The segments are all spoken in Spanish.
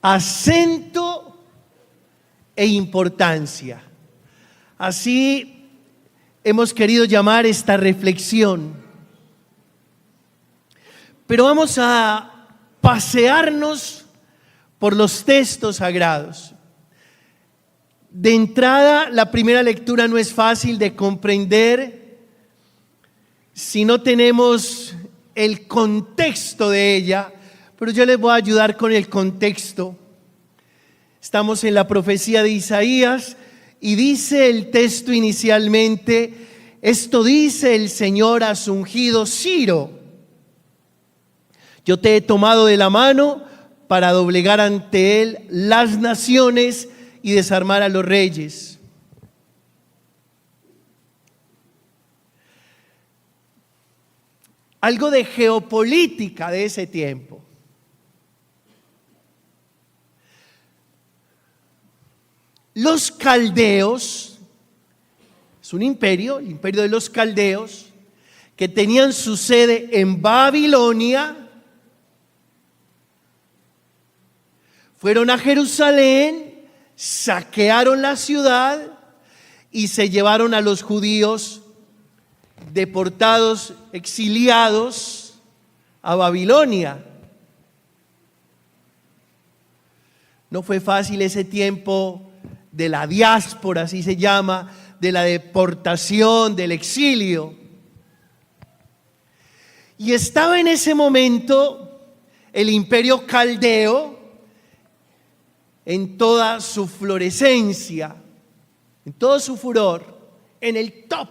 acento e importancia. Así hemos querido llamar esta reflexión. Pero vamos a pasearnos por los textos sagrados. De entrada, la primera lectura no es fácil de comprender si no tenemos el contexto de ella, pero yo les voy a ayudar con el contexto. Estamos en la profecía de Isaías y dice el texto inicialmente: esto dice el Señor a su ungido Ciro: yo te he tomado de la mano para doblegar ante él las naciones y desarmar a los reyes. Algo de geopolítica de ese tiempo. Los caldeos, es un imperio, el imperio de los caldeos, que tenían su sede en Babilonia, fueron a Jerusalén, saquearon la ciudad y se llevaron a los judíos deportados, exiliados a Babilonia. No fue fácil ese tiempo de la diáspora, así se llama, de la deportación, del exilio. Y estaba en ese momento el imperio caldeo en toda su florescencia, en todo su furor, en el top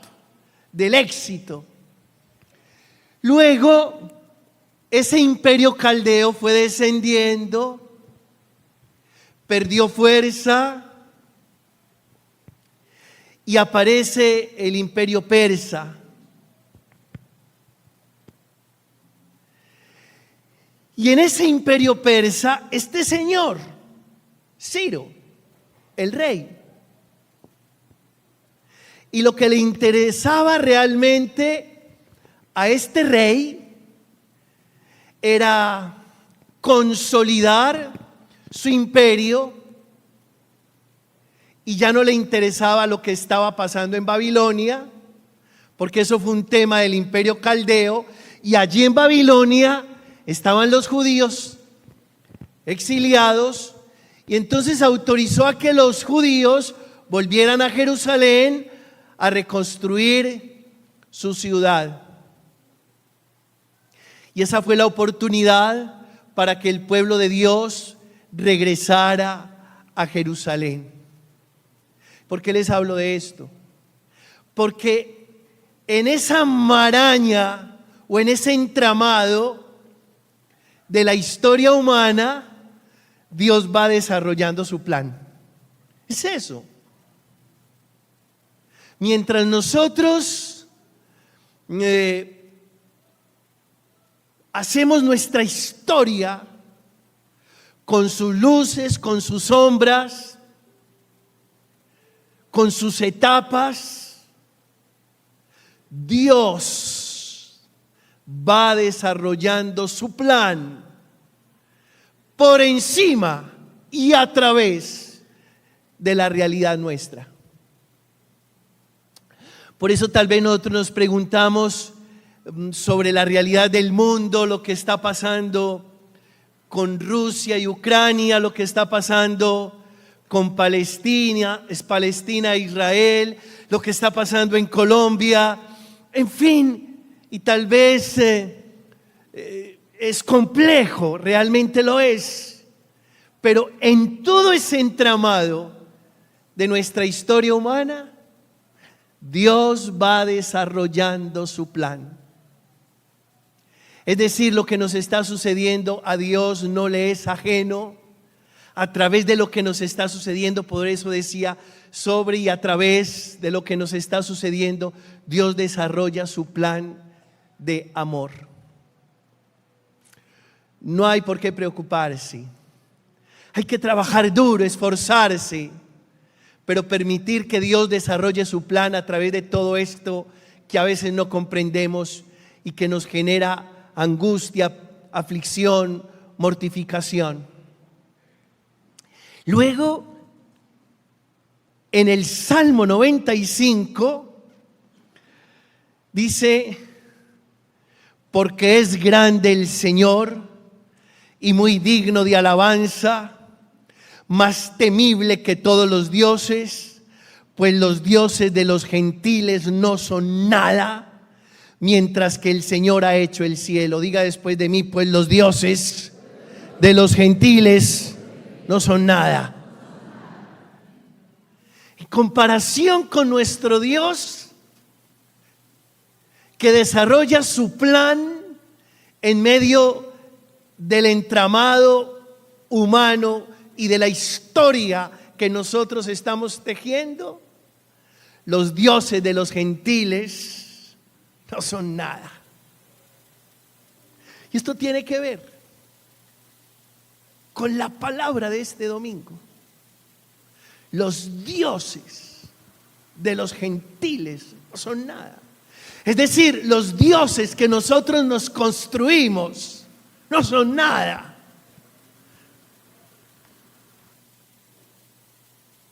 del éxito. Luego, ese imperio caldeo fue descendiendo, perdió fuerza y aparece el imperio persa. Y en ese imperio persa, este señor, Ciro, el rey. Y lo que le interesaba realmente a este rey era consolidar su imperio, y ya no le interesaba lo que estaba pasando en Babilonia, porque eso fue un tema del imperio caldeo, y allí en Babilonia estaban los judíos exiliados, y entonces autorizó a que los judíos volvieran a Jerusalén a reconstruir su ciudad. Y esa fue la oportunidad para que el pueblo de Dios regresara a Jerusalén. ¿Por qué les hablo de esto? Porque en esa maraña o en ese entramado de la historia humana, Dios va desarrollando su plan. Es eso. Mientras nosotros hacemos nuestra historia con sus luces, con sus sombras, con sus etapas, Dios va desarrollando su plan por encima y a través de la realidad nuestra. Por eso tal vez nosotros nos preguntamos sobre la realidad del mundo, lo que está pasando con Rusia y Ucrania, lo que está pasando con Palestina, e Israel, lo que está pasando en Colombia, en fin, y tal vez es complejo, realmente lo es, pero en todo ese entramado de nuestra historia humana, Dios va desarrollando su plan. Es decir, lo que nos está sucediendo a Dios no le es ajeno. A través de lo que nos está sucediendo, por eso decía, sobre y a través de lo que nos está sucediendo, Dios desarrolla su plan de amor. No hay por qué preocuparse. Hay que trabajar duro, esforzarse, pero permitir que Dios desarrolle su plan a través de todo esto que a veces no comprendemos y que nos genera angustia, aflicción, mortificación. Luego, en el Salmo 95, dice, porque es grande el Señor y muy digno de alabanza, más temible que todos los dioses, pues los dioses de los gentiles no son nada, mientras que el Señor ha hecho el cielo. Diga después de mí, pues los dioses de los gentiles no son nada. En comparación con nuestro Dios, que desarrolla su plan en medio del entramado humano y de la historia que nosotros estamos tejiendo, los dioses de los gentiles no son nada. Y esto tiene que ver con la palabra de este domingo. Los dioses de los gentiles no son nada. Es decir, los dioses que nosotros nos construimos no son nada.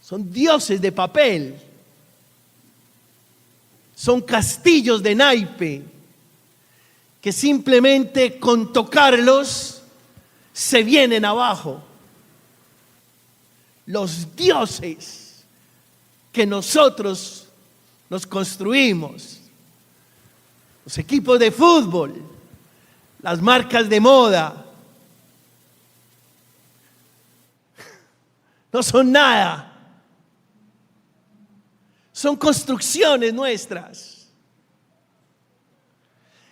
Son dioses de papel. Son castillos de naipe que simplemente con tocarlos se vienen abajo. Los dioses que nosotros nos construimos, los equipos de fútbol, las marcas de moda, no son nada. Son construcciones nuestras.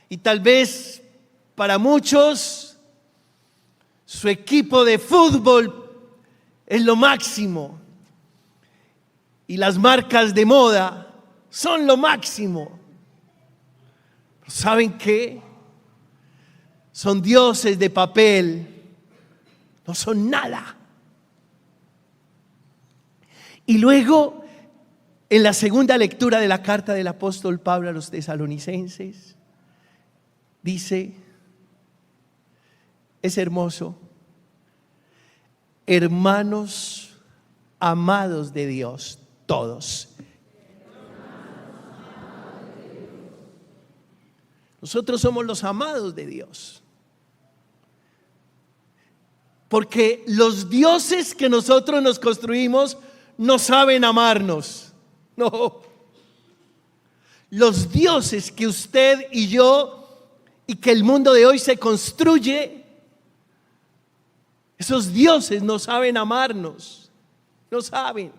Y tal vez para muchos su equipo de fútbol es lo máximo. Y las marcas de moda son lo máximo. ¿Saben qué? Son dioses de papel. No son nada. Y luego, en la segunda lectura de la carta del apóstol Pablo a los tesalonicenses, dice, es hermoso, hermanos amados de Dios, todos. Nosotros somos los amados de Dios. Porque los dioses que nosotros nos construimos no saben amarnos. No. Los dioses que usted y yo y que el mundo de hoy se construye, esos dioses no saben amarnos. No saben.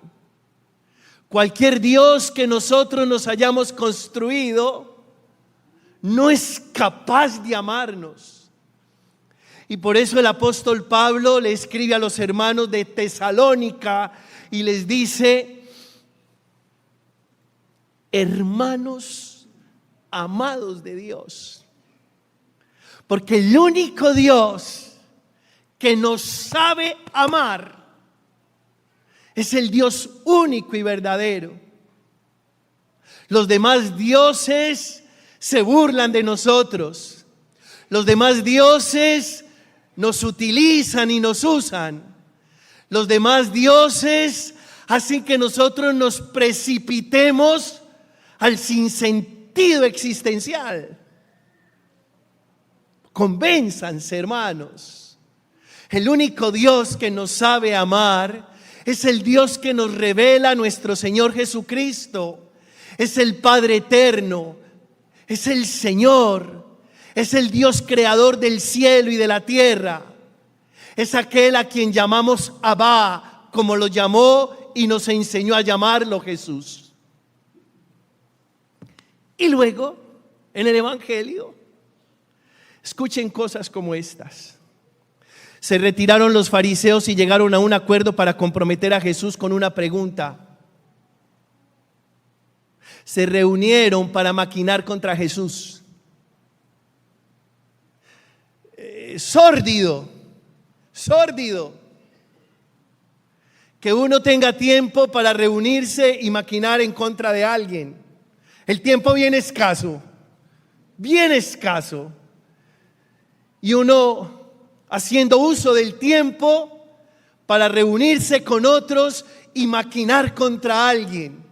Cualquier dios que nosotros nos hayamos construido no es capaz de amarnos. Y por eso el apóstol Pablo le escribe a los hermanos de Tesalónica y les dice, hermanos amados de Dios, porque el único Dios que nos sabe amar es el Dios único y verdadero. Los demás dioses se burlan de nosotros. Los demás dioses nos utilizan y nos usan. Los demás dioses hacen que nosotros nos precipitemos al sinsentido existencial. Convénzanse, hermanos. El único Dios que nos sabe amar es el Dios que nos revela nuestro Señor Jesucristo. Es el Padre eterno, es el Señor, es el Dios creador del cielo y de la tierra. Es aquel a quien llamamos Abba, como lo llamó y nos enseñó a llamarlo Jesús. Y luego, en el Evangelio, escuchen cosas como estas. Se retiraron los fariseos y llegaron a un acuerdo para comprometer a Jesús con una pregunta. Se reunieron para maquinar contra Jesús. Sórdido que uno tenga tiempo para reunirse y maquinar en contra de alguien. El tiempo bien escaso. Y uno haciendo uso del tiempo para reunirse con otros y maquinar contra alguien.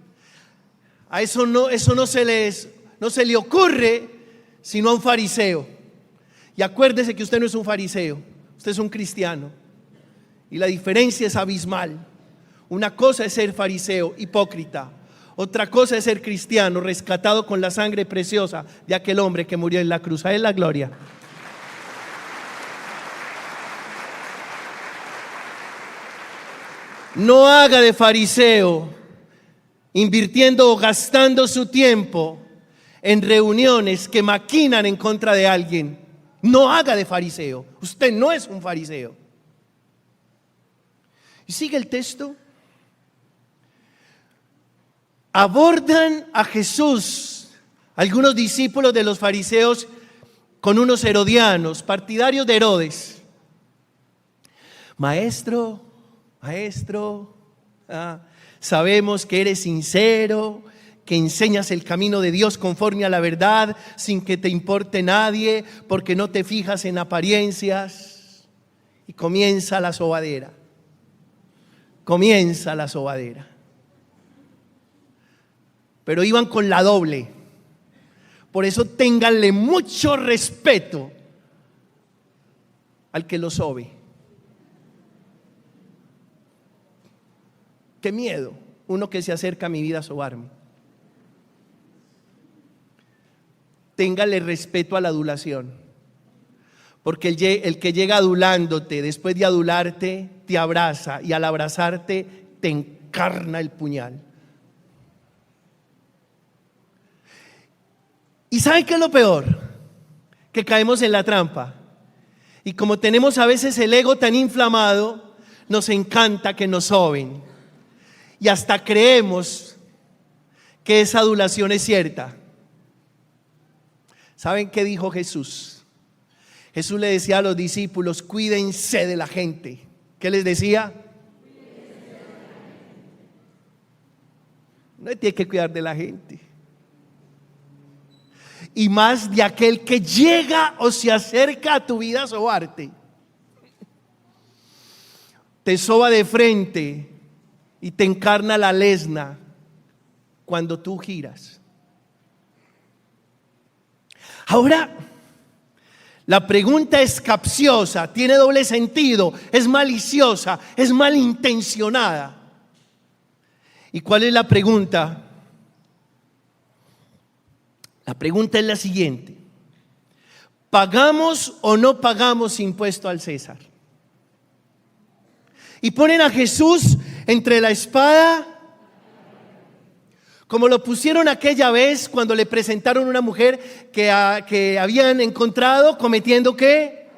A eso no se le ocurre sino a un fariseo. Y acuérdese que usted no es un fariseo, usted es un cristiano. Y la diferencia es abismal. Una cosa es ser fariseo, hipócrita. Otra cosa es ser cristiano, rescatado con la sangre preciosa de aquel hombre que murió en la cruz. A él la gloria. No haga de fariseo invirtiendo o gastando su tiempo en reuniones que maquinan en contra de alguien. No haga de fariseo. Usted no es un fariseo. Y sigue el texto. Abordan a Jesús algunos discípulos de los fariseos con unos herodianos, partidarios de Herodes. Maestro, sabemos que eres sincero, que enseñas el camino de Dios conforme a la verdad, sin que te importe nadie, porque no te fijas en apariencias. Y comienza la sobadera. Pero iban con la doble. Por eso ténganle mucho respeto al que lo sobe. Qué miedo uno que se acerca a mi vida a sobarme. Téngale respeto a la adulación, porque el que llega adulándote, después de adularte, te abraza, y al abrazarte te encarna el puñal. ¿Y saben qué es lo peor? Que caemos en la trampa. Y como tenemos a veces el ego tan inflamado, nos encanta que nos soben. Y hasta creemos que esa adulación es cierta. ¿Saben qué dijo Jesús? Jesús le decía a los discípulos: cuídense de la gente. ¿Qué les decía? No tiene que cuidar de la gente. Y más de aquel que llega o se acerca a tu vida a sobarte. Te soba de frente y te encarna la lesna cuando tú giras. Ahora, la pregunta es capciosa, tiene doble sentido, es maliciosa, es malintencionada. ¿Y cuál es la pregunta? La pregunta es la siguiente: ¿pagamos o no pagamos impuesto al César? Y ponen a Jesús entre la espada, como lo pusieron aquella vez cuando le presentaron una mujer que habían encontrado cometiendo ¿qué?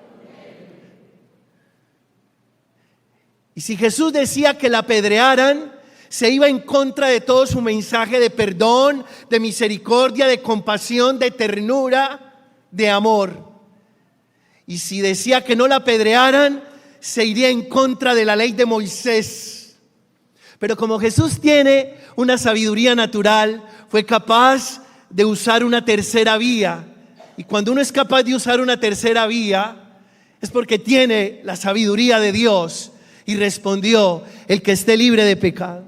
Y si Jesús decía que la apedrearan, se iba en contra de todo su mensaje de perdón, de misericordia, de compasión, de ternura, de amor. Y si decía que no la apedrearan, se iría en contra de la ley de Moisés. Pero como Jesús tiene una sabiduría natural, fue capaz de usar una tercera vía. Y cuando uno es capaz de usar una tercera vía, es porque tiene la sabiduría de Dios. Y respondió: el que esté libre de pecado.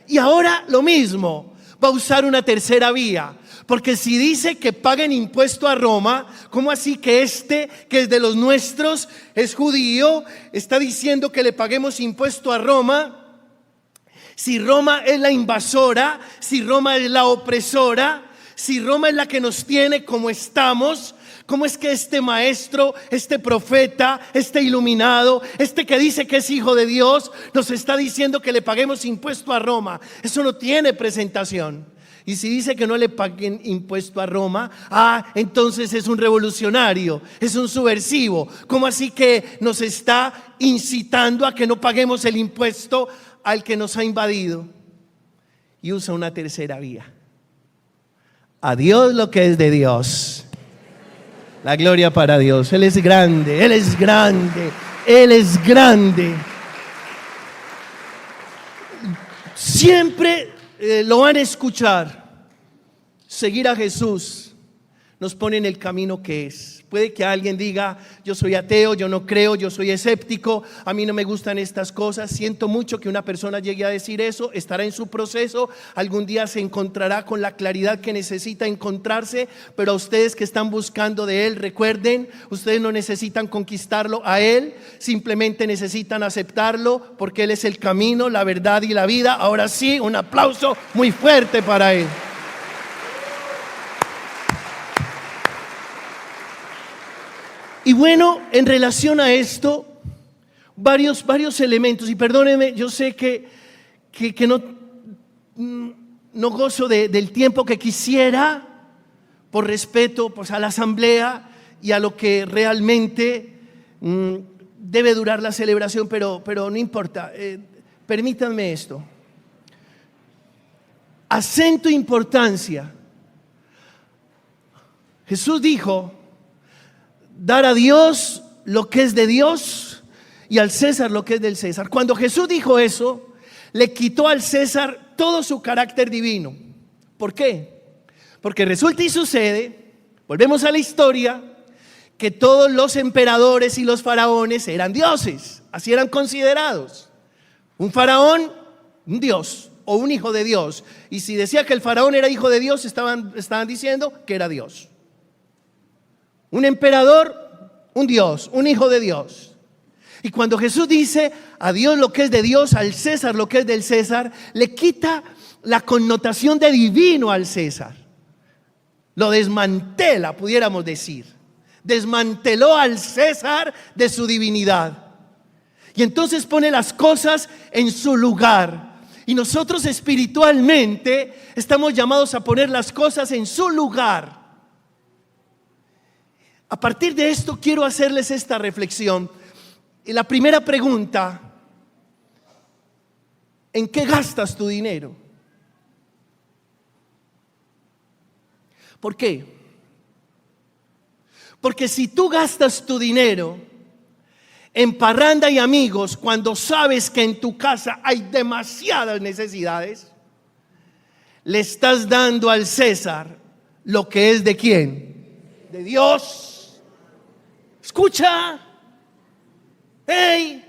Y ahora lo mismo, va a usar una tercera vía. Porque si dice que paguen impuesto a Roma, ¿cómo así que que es de los nuestros, es judío, está diciendo que le paguemos impuesto a Roma? Si Roma es la invasora, si Roma es la opresora, si Roma es la que nos tiene como estamos, ¿cómo es que este maestro, este profeta, este iluminado, este que dice que es hijo de Dios, nos está diciendo que le paguemos impuesto a Roma? Eso no tiene presentación. Y si dice que no le paguen impuesto a Roma, entonces es un revolucionario, es un subversivo. ¿Cómo así que nos está incitando a que no paguemos el impuesto al que nos ha invadido? Y usa una tercera vía. A Dios lo que es de Dios. La gloria para Dios. Él es grande, Él es grande, Él es grande. Siempre lo van a escuchar. Seguir a Jesús nos pone en el camino que es. Puede que alguien diga, yo soy ateo, yo no creo, yo soy escéptico, a mí no me gustan estas cosas. Siento mucho que una persona llegue a decir eso, estará en su proceso, algún día se encontrará con la claridad que necesita encontrarse, pero a ustedes que están buscando de Él, recuerden, ustedes no necesitan conquistarlo a Él, simplemente necesitan aceptarlo, porque Él es el camino, la verdad y la vida. Ahora sí, un aplauso muy fuerte para Él. Y bueno, en relación a esto, varios elementos, y perdónenme, yo sé que no gozo del tiempo que quisiera, por respeto pues, a la asamblea y a lo que realmente debe durar la celebración, pero no importa, permítanme esto. Acento importancia. Jesús dijo, dar a Dios lo que es de Dios y al César lo que es del César. Cuando Jesús dijo eso, le quitó al César todo su carácter divino. ¿Por qué? Porque resulta y sucede, volvemos a la historia, que todos los emperadores y los faraones eran dioses, así eran considerados. Un faraón, un dios o un hijo de Dios. Y si decía que el faraón era hijo de Dios, estaban diciendo que era Dios. Un emperador, un Dios, un hijo de Dios. Y cuando Jesús dice a Dios lo que es de Dios, al César lo que es del César, le quita la connotación de divino al César. Lo desmantela, pudiéramos decir. Desmanteló al César de su divinidad. Y entonces pone las cosas en su lugar. Y nosotros espiritualmente estamos llamados a poner las cosas en su lugar. A partir de esto quiero hacerles esta reflexión. Y la primera pregunta, ¿en qué gastas tu dinero? ¿Por qué? Porque si tú gastas tu dinero en parranda y amigos cuando sabes que en tu casa hay demasiadas necesidades, le estás dando al César lo que es de ¿quién? De Dios. Escucha, hey,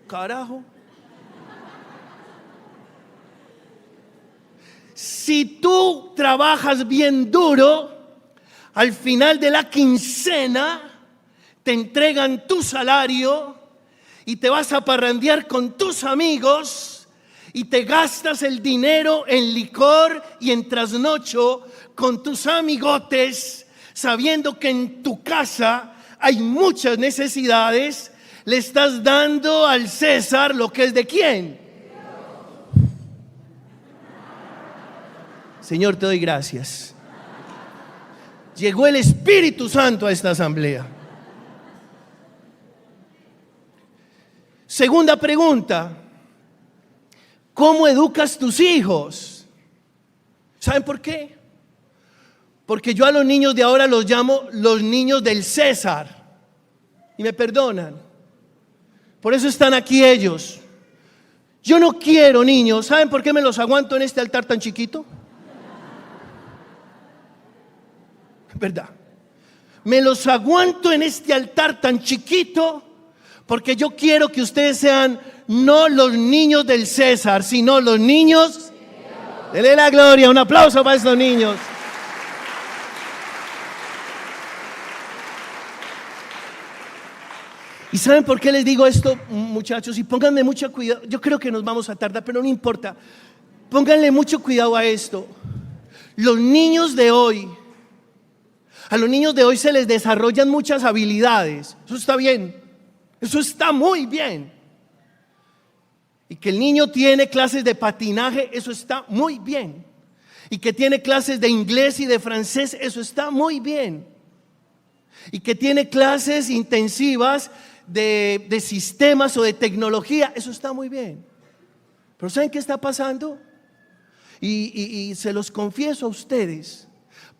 carajo. Si tú trabajas bien duro, al final de la quincena te entregan tu salario y te vas a parrandear con tus amigos y te gastas el dinero en licor y en trasnocho con tus amigotes, sabiendo que en tu casa hay muchas necesidades, le estás dando al César lo que es de ¿quién? Señor, te doy gracias. Llegó el Espíritu Santo a esta asamblea. Segunda pregunta, ¿cómo educas tus hijos? ¿Saben por qué? Porque yo a los niños de ahora los llamo los niños del César. Y me perdonan. Por eso están aquí ellos. Yo no quiero niños. ¿Saben por qué me los aguanto en este altar tan chiquito? ¿Verdad? Me los aguanto en este altar tan chiquito porque yo quiero que ustedes sean no los niños del César, sino los niños. Dele la gloria, un aplauso para estos niños. ¿Y saben por qué les digo esto, muchachos? Y pónganme mucho cuidado. Yo creo que nos vamos a tardar, pero no importa. Pónganle mucho cuidado a esto. Los niños de hoy, a los niños de hoy se les desarrollan muchas habilidades. Eso está bien. Eso está muy bien. Y que el niño tiene clases de patinaje, eso está muy bien. Y que tiene clases de inglés y de francés, eso está muy bien. Y que tiene clases intensivas de sistemas o de tecnología, eso está muy bien. Pero ¿saben qué está pasando? Y se los confieso a ustedes.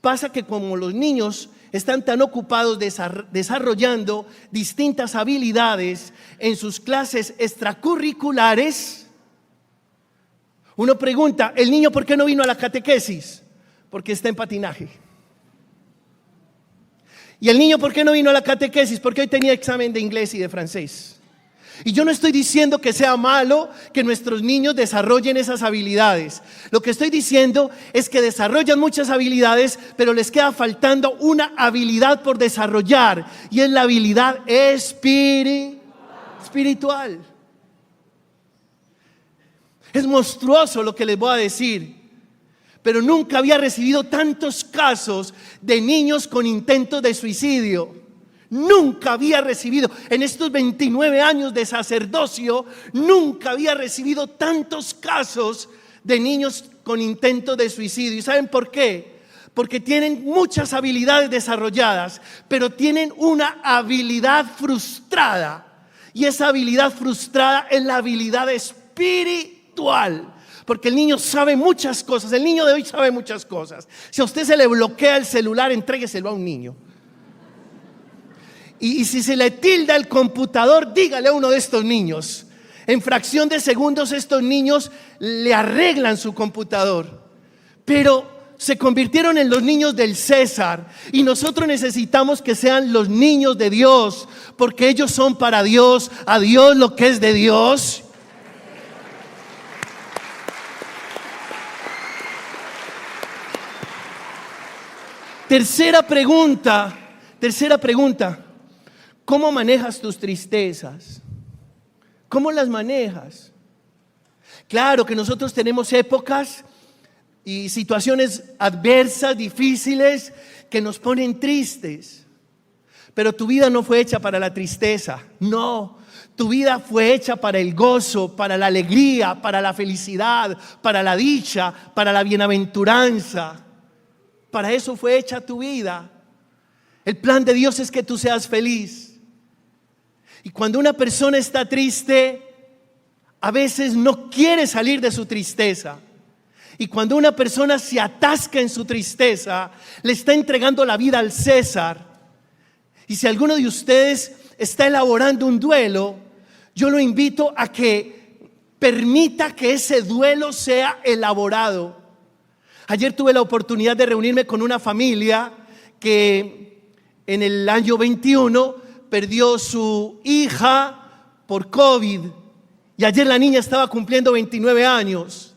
Pasa que como los niños están tan ocupados desarrollando distintas habilidades en sus clases extracurriculares, uno pregunta, ¿el niño por qué no vino a la catequesis? Porque está en patinaje. ¿Y el niño por qué no vino a la catequesis? Porque hoy tenía examen de inglés y de francés. Y yo no estoy diciendo que sea malo que nuestros niños desarrollen esas habilidades. Lo que estoy diciendo es que desarrollan muchas habilidades, pero les queda faltando una habilidad por desarrollar, y es la habilidad espiritual. Es monstruoso lo que les voy a decir, pero nunca había recibido tantos casos de niños con intentos de suicidio. Nunca había recibido, en estos 29 años de sacerdocio, nunca había recibido tantos casos de niños con intentos de suicidio. ¿Y saben por qué? Porque tienen muchas habilidades desarrolladas, pero tienen una habilidad frustrada. Y esa habilidad frustrada es la habilidad espiritual. Porque el niño sabe muchas cosas, el niño de hoy sabe muchas cosas. Si a usted se le bloquea el celular, entrégueselo a un niño. Y si se le tilda el computador, dígale a uno de estos niños. En fracción de segundos estos niños le arreglan su computador. Pero se convirtieron en los niños del César, y nosotros necesitamos que sean los niños de Dios, porque ellos son para Dios, a Dios lo que es de Dios. Tercera pregunta. ¿Cómo manejas tus tristezas? ¿Cómo las manejas? Claro que nosotros tenemos épocas y situaciones adversas, difíciles, que nos ponen tristes. Pero tu vida no fue hecha para la tristeza. No, tu vida fue hecha para el gozo, para la alegría, para la felicidad, para la dicha, para la bienaventuranza. Para eso fue hecha tu vida. El plan de Dios es que tú seas feliz. Y cuando una persona está triste, a veces no quiere salir de su tristeza. Y cuando una persona se atasca en su tristeza, le está entregando la vida al César. Y si alguno de ustedes está elaborando un duelo, yo lo invito a que permita que ese duelo sea elaborado. Ayer tuve la oportunidad de reunirme con una familia que en el año 21 perdió su hija por COVID, y ayer la niña estaba cumpliendo 29 años.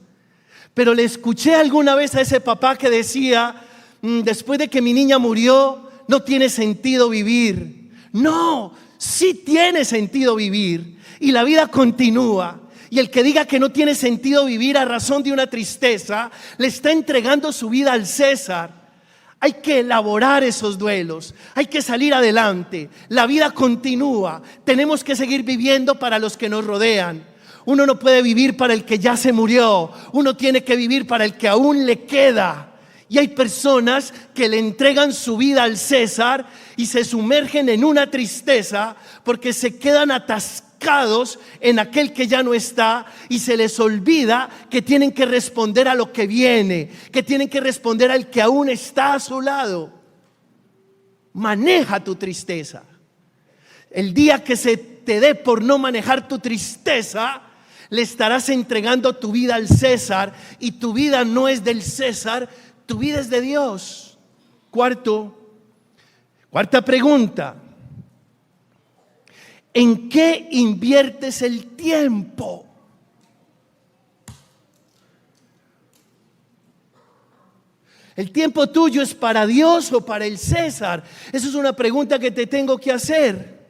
Pero le escuché alguna vez a ese papá que decía, después de que mi niña murió, no tiene sentido vivir. No, sí tiene sentido vivir, y la vida continúa. Y el que diga que no tiene sentido vivir a razón de una tristeza, le está entregando su vida al César. Hay que elaborar esos duelos, hay que salir adelante. La vida continúa, tenemos que seguir viviendo para los que nos rodean. Uno no puede vivir para el que ya se murió, uno tiene que vivir para el que aún le queda. Y hay personas que le entregan su vida al César y se sumergen en una tristeza porque se quedan atascados en aquel que ya no está, y se les olvida que tienen que responder a lo que viene, que tienen que responder al que aún está a su lado. Maneja tu tristeza. El día que se te dé por no manejar tu tristeza, le estarás entregando tu vida al César, y tu vida no es del César, tu vida es de Dios. Cuarta pregunta. ¿En qué inviertes el tiempo? ¿El tiempo tuyo es para Dios o para el César? Esa es una pregunta que te tengo que hacer.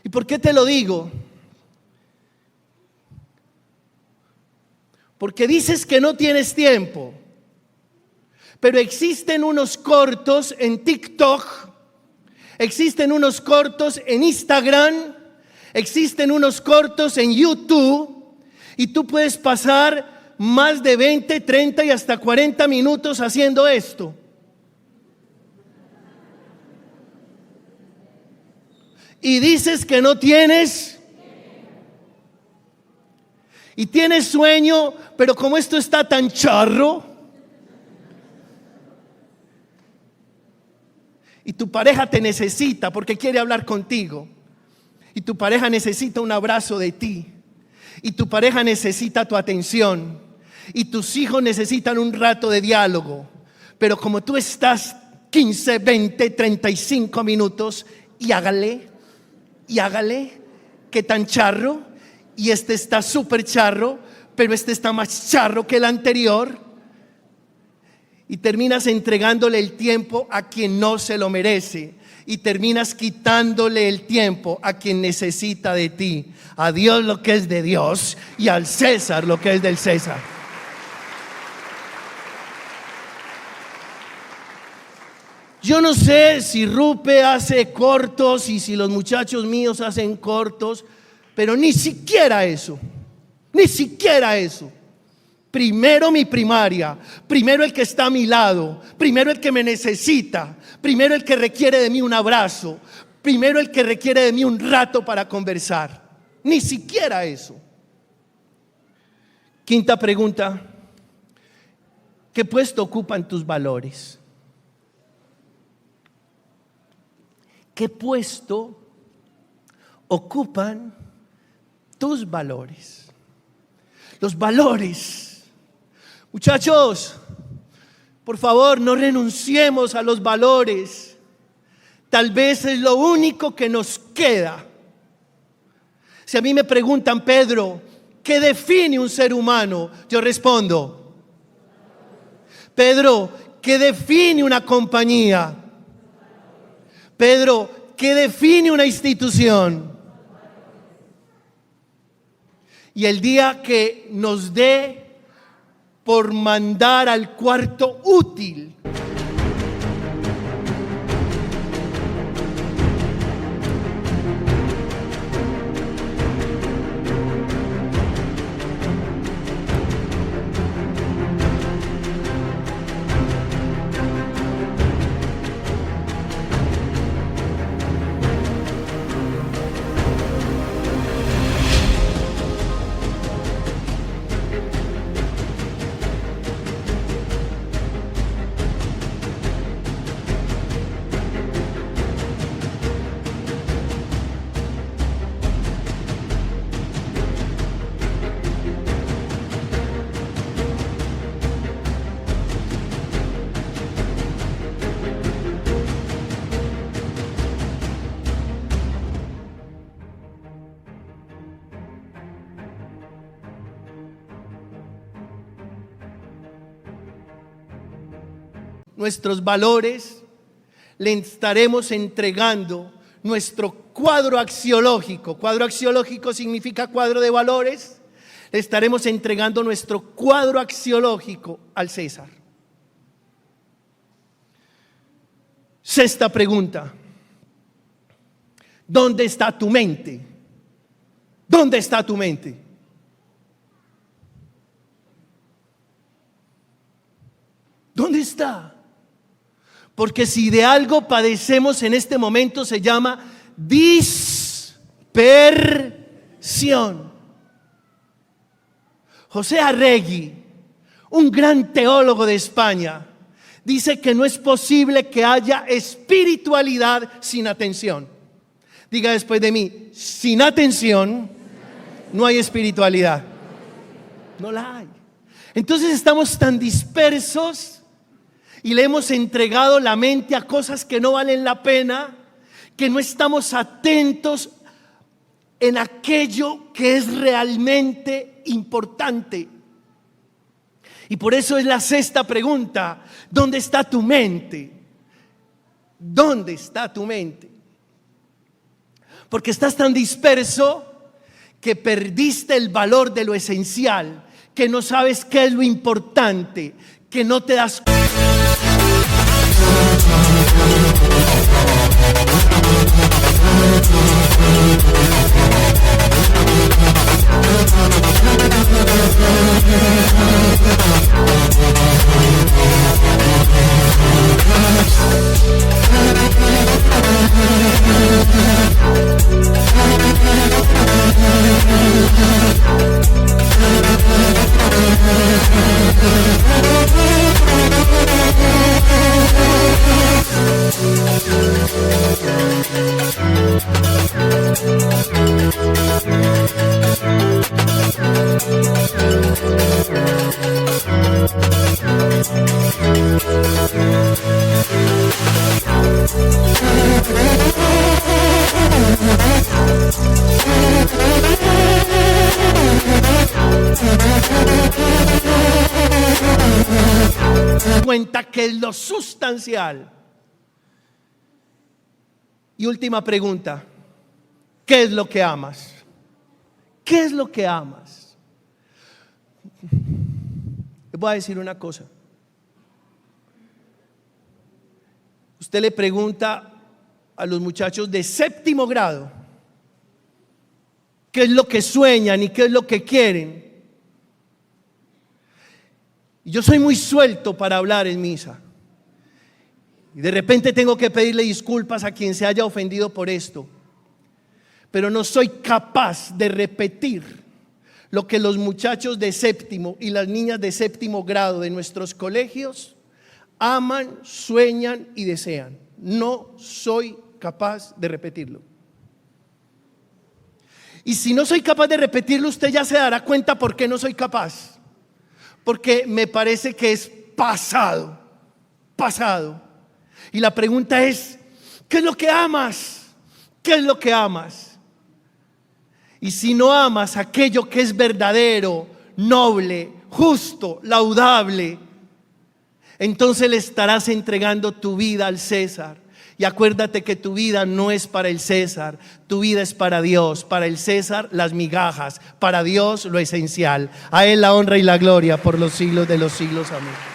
¿Y por qué te lo digo? Porque dices que no tienes tiempo, pero existen unos cortos en TikTok, existen unos cortos en Instagram, existen unos cortos en YouTube, y tú puedes pasar más de 20, 30 y hasta 40 minutos haciendo esto. Y dices que no tienes, y tienes sueño, pero como esto está tan charro, y tu pareja te necesita porque quiere hablar contigo, y tu pareja necesita un abrazo de ti, y tu pareja necesita tu atención, y tus hijos necesitan un rato de diálogo, pero como tú estás 15, 20, 35 minutos y hágale, que tan charro, y este está súper charro, pero este está más charro que el anterior, y terminas entregándole el tiempo a quien no se lo merece, y terminas quitándole el tiempo a quien necesita de ti. A Dios lo que es de Dios y al César lo que es del César. Yo no sé si Rupe hace cortos y si los muchachos míos hacen cortos, pero ni siquiera eso. Primero mi primaria, primero el que está a mi lado, primero el que me necesita, primero el que requiere de mí un abrazo, primero el que requiere de mí un rato para conversar. Ni siquiera eso. Quinta pregunta: ¿qué puesto ocupan tus valores? ¿Qué puesto ocupan tus valores? Los valores. Muchachos, por favor, no renunciemos a los valores. Tal vez es lo único que nos queda. Si a mí me preguntan, Pedro, ¿qué define un ser humano? Yo respondo, Pedro, ¿qué define una compañía? Pedro, ¿qué define una institución? Y el día que nos dé por mandar al cuarto útil, nuestros valores, le estaremos entregando nuestro cuadro axiológico. Cuadro axiológico significa cuadro de valores. Le estaremos entregando nuestro cuadro axiológico al César. Sexta pregunta: ¿dónde está tu mente? ¿Dónde está tu mente? ¿Dónde está? Porque si de algo padecemos en este momento se llama dispersión. José Arregui, un gran teólogo de España, dice que no es posible que haya espiritualidad sin atención. Diga después de mí: sin atención no hay espiritualidad. No la hay. Entonces estamos tan dispersos y le hemos entregado la mente a cosas que no valen la pena, que no estamos atentos en aquello que es realmente importante. Y por eso es la sexta pregunta: ¿dónde está tu mente? ¿Dónde está tu mente? Porque estás tan disperso que perdiste el valor de lo esencial, que no sabes qué es lo importante, que no te das cuenta. que es lo sustancial. Y última pregunta, ¿qué es lo que amas? ¿Qué es lo que amas? Les voy a decir una cosa. Usted le pregunta a los muchachos de 7º grado qué es lo que sueñan y qué es lo que quieren. Y yo soy muy suelto para hablar en misa. Y de repente tengo que pedirle disculpas a quien se haya ofendido por esto. Pero no soy capaz de repetir lo que los muchachos de 7º y las niñas de 7º grado de nuestros colegios aman, sueñan y desean. No soy capaz de repetirlo. Y si no soy capaz de repetirlo, usted ya se dará cuenta por qué no soy capaz. Porque me parece que es pasado. Y la pregunta es, ¿qué es lo que amas? ¿Qué es lo que amas? Y si no amas aquello que es verdadero, noble, justo, laudable, entonces le estarás entregando tu vida al César. Y acuérdate que tu vida no es para el César, tu vida es para Dios. Para el César las migajas, para Dios lo esencial. A Él la honra y la gloria por los siglos de los siglos. Amén.